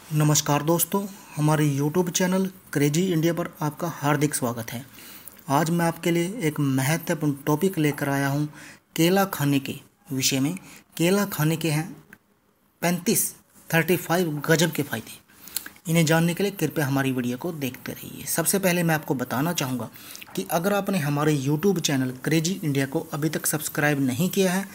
नमस्कार दोस्तों, हमारे YouTube चैनल क्रेजी इंडिया पर आपका हार्दिक स्वागत है। आज मैं आपके लिए एक महत्वपूर्ण टॉपिक लेकर आया हूं केला खाने के विषय में। केला खाने के हैं 35 गजब के फ़ायदे। इन्हें जानने के लिए कृपया हमारी वीडियो को देखते रहिए। सबसे पहले मैं आपको बताना चाहूँगा कि अगर आपने हमारे YouTube चैनल क्रेजी इंडिया को अभी तक सब्सक्राइब नहीं किया है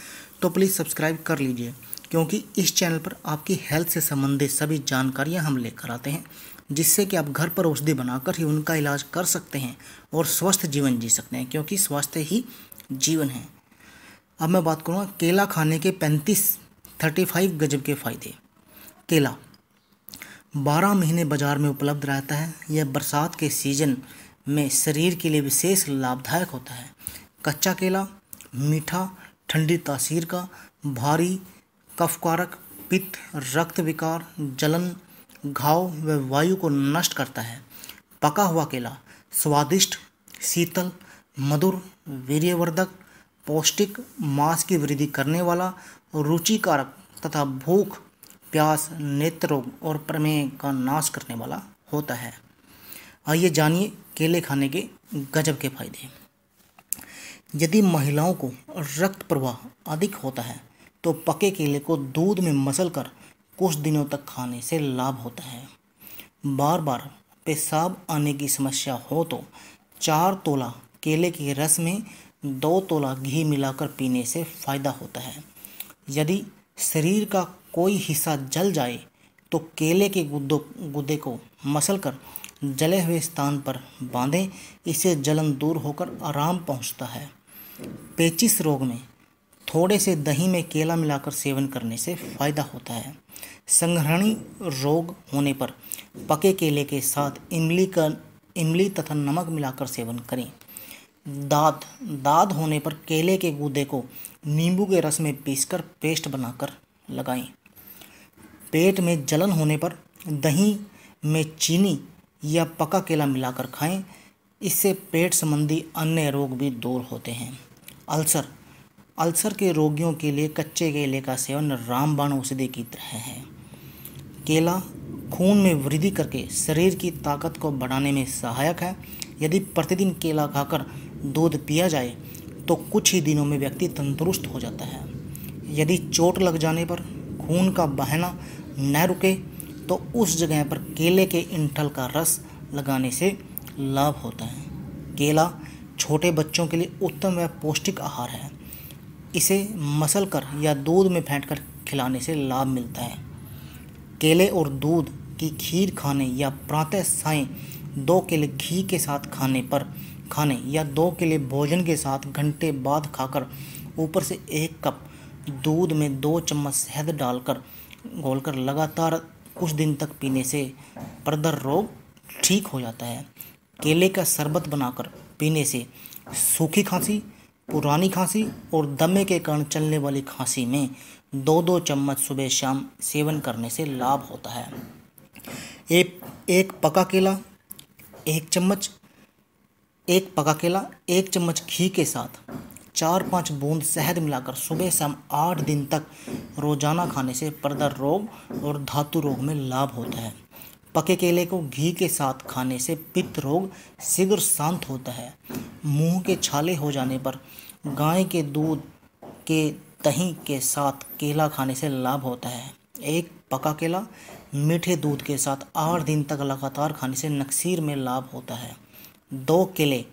तो प्लीज़ सब्सक्राइब कर लीजिए, क्योंकि इस चैनल पर आपकी हेल्थ से संबंधित सभी जानकारियां हम लेकर आते हैं, जिससे कि आप घर पर औषधि बनाकर ही उनका इलाज कर सकते हैं और स्वस्थ जीवन जी सकते हैं, क्योंकि स्वास्थ्य ही जीवन है। अब मैं बात करूँगा केला खाने के 35 गजब के फ़ायदे। केला 12 महीने बाज़ार में उपलब्ध रहता है। यह बरसात के सीजन में शरीर के लिए विशेष लाभदायक होता है। कच्चा केला मीठा, ठंडी तासीर का, भारी, कफकारक, पित्त, रक्त विकार, जलन, घाव व वायु को नष्ट करता है। पका हुआ केला स्वादिष्ट, शीतल, मधुर, वीर्यवर्धक, पौष्टिक, मांस की वृद्धि करने वाला, रुचिकारक तथा भूख, प्यास, नेत्र रोग और प्रमेह का नाश करने वाला होता है। आइए जानिए केले खाने के गजब के फायदे। यदि महिलाओं को रक्त प्रवाह अधिक होता है तो पके केले को दूध में मसलकर कुछ दिनों तक खाने से लाभ होता है। बार बार पेशाब आने की समस्या हो तो 4 तोला केले के रस में 2 तोला घी मिलाकर पीने से फायदा होता है। यदि शरीर का कोई हिस्सा जल जाए तो केले के गुदे को मसलकर जले हुए स्थान पर बांधें, इससे जलन दूर होकर आराम पहुंचता है। पेचिश रोग में थोड़े से दही में केला मिलाकर सेवन करने से फायदा होता है। संग्रहणी रोग होने पर पके केले के साथ इमली तथा नमक मिलाकर सेवन करें। दाद होने पर केले के गूदे को नींबू के रस में पीसकर पेस्ट बनाकर लगाएं। पेट में जलन होने पर दही में चीनी या पका केला मिलाकर खाएं, इससे पेट संबंधी अन्य रोग भी दूर होते हैं। अल्सर के रोगियों के लिए कच्चे केले का सेवन रामबाण औषधि की तरह है। केला खून में वृद्धि करके शरीर की ताकत को बढ़ाने में सहायक है। यदि प्रतिदिन केला खाकर दूध पिया जाए तो कुछ ही दिनों में व्यक्ति तंदुरुस्त हो जाता है। यदि चोट लग जाने पर खून का बहना न रुके तो उस जगह पर केले के इंठल का रस लगाने से लाभ होता है। केला छोटे बच्चों के लिए उत्तम व पौष्टिक आहार है। इसे मसलकर या दूध में फेंटकर खिलाने से लाभ मिलता है। केले और दूध की खीर खाने या प्रातः सायं 2 केले घी के साथ खाने या 2 केले भोजन के साथ घंटे बाद खाकर ऊपर से 1 कप दूध में 2 चम्मच शहद डालकर घोलकर लगातार कुछ दिन तक पीने से परदर रोग ठीक हो जाता है। केले का शरबत बनाकर पीने से सूखी खांसी, पुरानी खांसी और दमे के कारण चलने वाली खांसी में 2-2 चम्मच सुबह शाम सेवन करने से लाभ होता है। एक पका केला 1 चम्मच घी के साथ 4-5 बूंद शहद मिलाकर सुबह शाम 8 दिन तक रोजाना खाने से परदर रोग और धातु रोग में लाभ होता है। पके केले को घी के साथ खाने से पित्त रोग शीघ्र शांत होता है। मुंह के छाले हो जाने पर गाय के दूध के दही के साथ केला खाने से लाभ होता है। एक पका केला मीठे दूध के साथ 8 दिन तक लगातार खाने से नक्सीर में लाभ होता है। 2 केले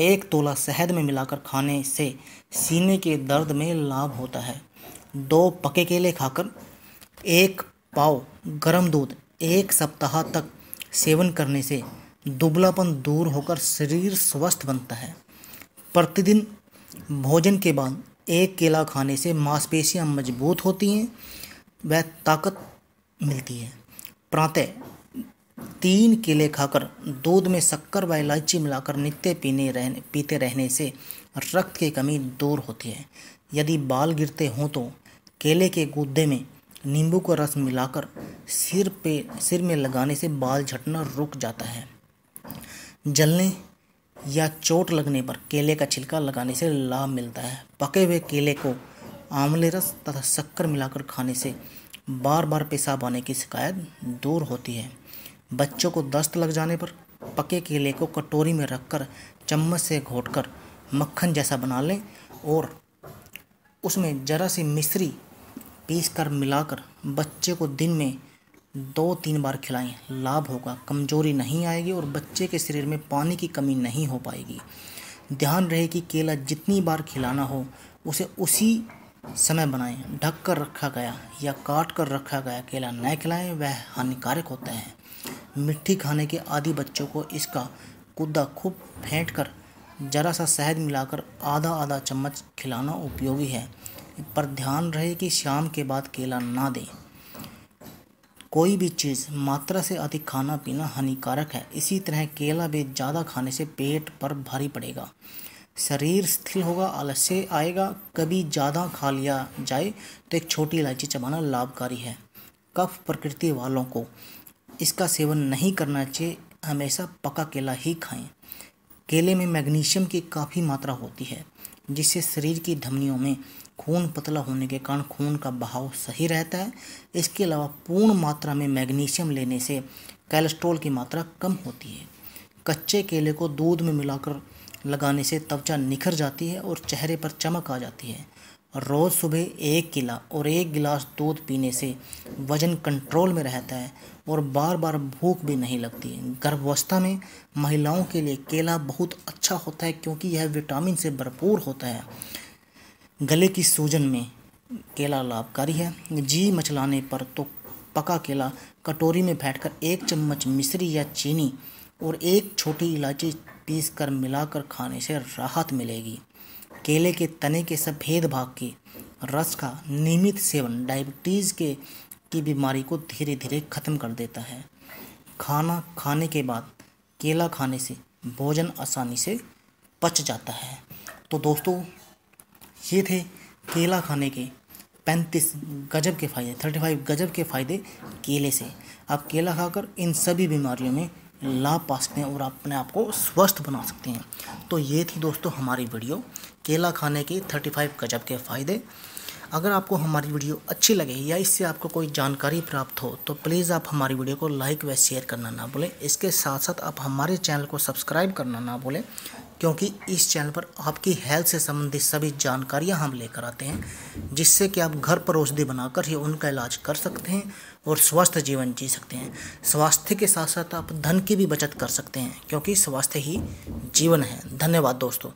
1 तोला शहद में मिलाकर खाने से सीने के दर्द में लाभ होता है। 2 पके केले खाकर 1 पाव गर्म दूध 1 सप्ताह तक सेवन करने से दुबलापन दूर होकर शरीर स्वस्थ बनता है। प्रतिदिन भोजन के बाद 1 केला खाने से मांसपेशियां मजबूत होती हैं व ताकत मिलती है। प्रातः 3 केले खाकर दूध में शक्कर व इलायची मिलाकर नित्य पीते रहने से रक्त की कमी दूर होती है। यदि बाल गिरते हों तो केले के गूदे में नींबू का रस मिलाकर सिर में लगाने से बाल झड़ना रुक जाता है। जलने या चोट लगने पर केले का छिलका लगाने से लाभ मिलता है। पके हुए केले को आंवले रस तथा शक्कर मिलाकर खाने से बार बार पेशाब आने की शिकायत दूर होती है। बच्चों को दस्त लग जाने पर पके केले को कटोरी में रखकर चम्मच से घोटकर मक्खन जैसा बना लें और उसमें जरा सी मिश्री पीस कर मिलाकर बच्चे को दिन में 2-3 बार खिलाएं। लाभ होगा, कमजोरी नहीं आएगी और बच्चे के शरीर में पानी की कमी नहीं हो पाएगी। ध्यान रहे कि केला जितनी बार खिलाना हो उसे उसी समय बनाएं। ढक कर रखा गया या काट कर रखा गया केला न खिलाएं, वह हानिकारक होता है। मिट्टी खाने के आदी बच्चों को इसका गुद्दा खूब फेंट कर जरा सा शहद मिलाकर आधा आधा चम्मच खिलाना उपयोगी है, पर ध्यान रहे कि शाम के बाद केला ना दें। कोई भी चीज़ मात्रा से अधिक खाना पीना हानिकारक है। इसी तरह केला भी ज़्यादा खाने से पेट पर भारी पड़ेगा, शरीर स्थिर होगा, आलस्य आएगा। कभी ज़्यादा खा लिया जाए तो एक छोटी इलायची चबाना लाभकारी है। कफ प्रकृति वालों को इसका सेवन नहीं करना चाहिए, हमेशा पका केला ही खाएं। केले में मैग्नीशियम की काफ़ी मात्रा होती है, जिससे शरीर की धमनियों में खून पतला होने के कारण खून का बहाव सही रहता है। इसके अलावा पूर्ण मात्रा में मैग्नीशियम लेने से कोलेस्ट्रॉल की मात्रा कम होती है। कच्चे केले को दूध में मिलाकर लगाने से त्वचा निखर जाती है और चेहरे पर चमक आ जाती है। रोज़ सुबह 1 केला और 1 गिलास दूध पीने से वजन कंट्रोल में रहता है और बार बार भूख भी नहीं लगती। गर्भावस्था में महिलाओं के लिए केला बहुत अच्छा होता है, क्योंकि यह विटामिन से भरपूर होता है। गले की सूजन में केला लाभकारी है। जी मचलाने पर तो पका केला कटोरी में बैठकर 1 चम्मच मिश्री या चीनी और 1 छोटी इलायची पीस कर मिलाकर खाने से राहत मिलेगी। केले के तने के सफ़ेद भाग के रस का नियमित सेवन डायबिटीज़ की बीमारी को धीरे धीरे ख़त्म कर देता है। खाना खाने के बाद केला खाने से भोजन आसानी से पच जाता है। तो दोस्तों, ये थे केला खाने के 35 गजब के फ़ायदे, 35 गजब के फ़ायदे केले से। आप केला खाकर इन सभी बीमारियों में लाभ पा सकते हैं और अपने आप को स्वस्थ बना सकते हैं। तो ये थी दोस्तों हमारी वीडियो, केला खाने के 35 गजब के फ़ायदे। अगर आपको हमारी वीडियो अच्छी लगे या इससे आपको कोई जानकारी प्राप्त हो तो प्लीज़ आप हमारी वीडियो को लाइक व शेयर करना ना भूलें। इसके साथ साथ आप हमारे चैनल को सब्सक्राइब करना ना भूलें, क्योंकि इस चैनल पर आपकी हेल्थ से संबंधित सभी जानकारियां हम लेकर आते हैं, जिससे कि आप घर पर औषधि बनाकर ही उनका इलाज कर सकते हैं और स्वस्थ जीवन जी सकते हैं। स्वास्थ्य के साथ साथ आप धन की भी बचत कर सकते हैं, क्योंकि स्वास्थ्य ही जीवन है। धन्यवाद दोस्तों।